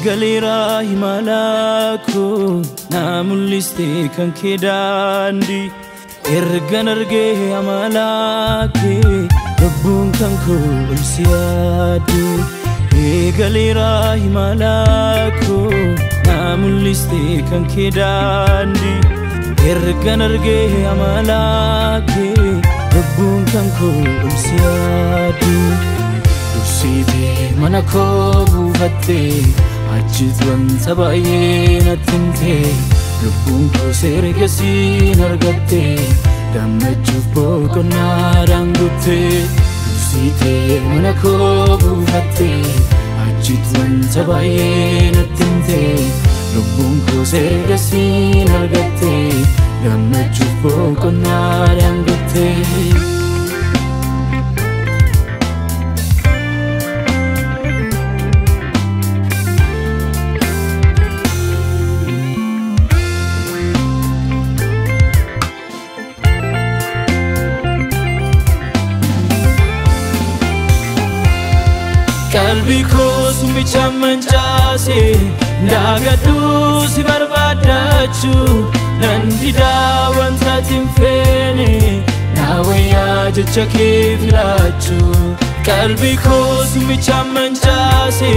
Galira himalaku namuliste kan kedandi ergan arge amalake rabbun kan ko ulsiadu galira himalaku namuliste kan kedandi ergan arge amalake rabbun kan ko ulsiadu usite manako bufatte Ajitwan sabaye natinte lubun ko sergesin argatte damachuf pokona rangutte usite manako bufatte Ajitwan sabaye natinte lubun ko sergesin argatte damachuf pokona rangutte Qalbi ko sumbicha manchase ndagadu si barbadachu nandida wanta timfene nawe ya jecha filachu Qalbi ko sumbicha manchase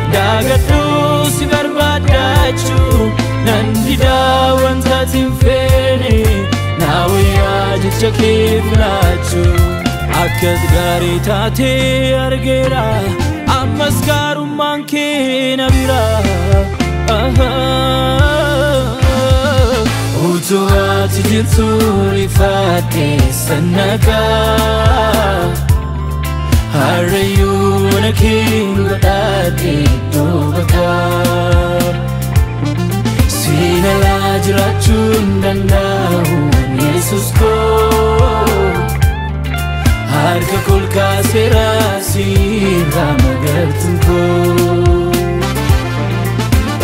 ndagadu si barbadachu nandida wanta timfene nawe ya jecha filachu Akad gari tate argera Amaskaru manke nabira Utu ati jituri fate sanaka Harayu na kingo dati dobaka Sinala jirachun dandahu Yesus ko Harka kulka serasi ramagartun ko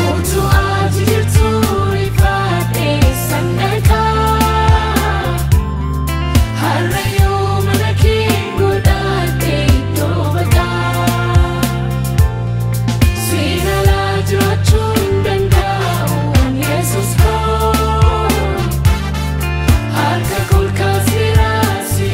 Otu ajir turi fate sanaka Harayu manakingu date dobaka Sinala jirachun dandaun Yesus ko Harka kulka serasi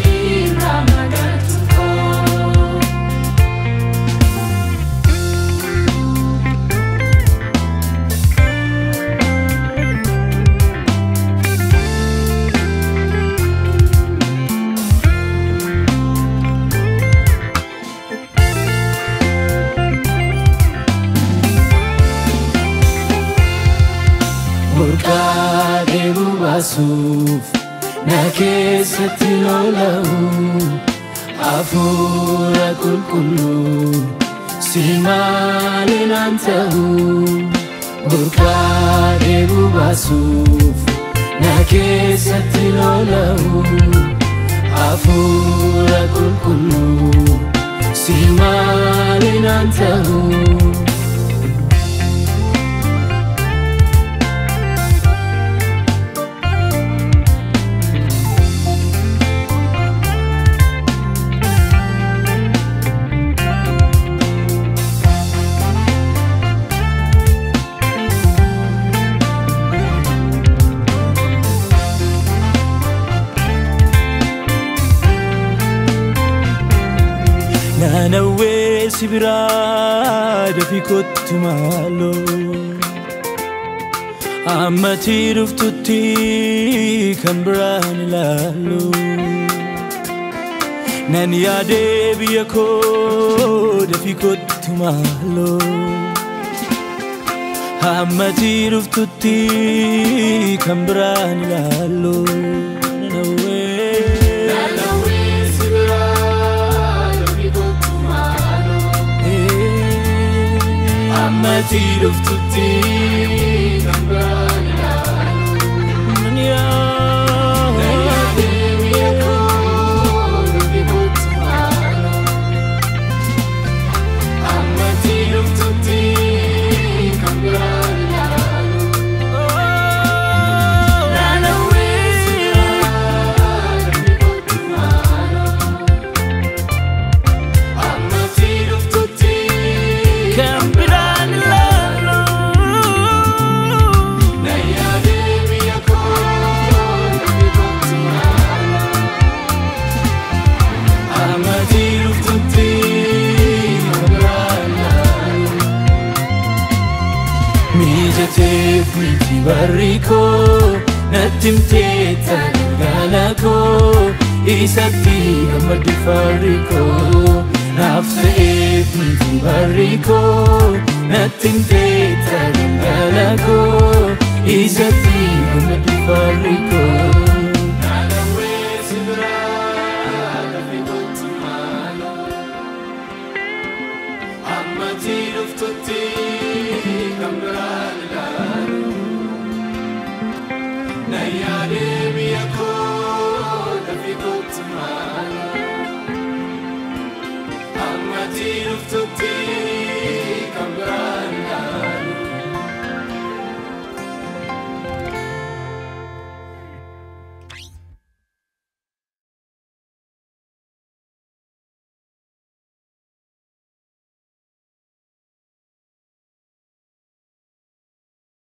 Burkade bubasuf nakesati lolahu afura kulkulu simalin antahu Burkade bubasuf nakesati lolahu afura kulkulu simalin antahu Nawe sibira dafi kottu malo Ammati ruftutti kan biraan ilaalu nan yaade biyya koo dafii kottu maaloo hammati dhuftutti kan biraan ilaaloo hammati dhuftutti kan biraan ilaaloo Miti bariko natimte tangalako isati amadi fariko nafse miti bariko natimte tangalako isati amadi fariko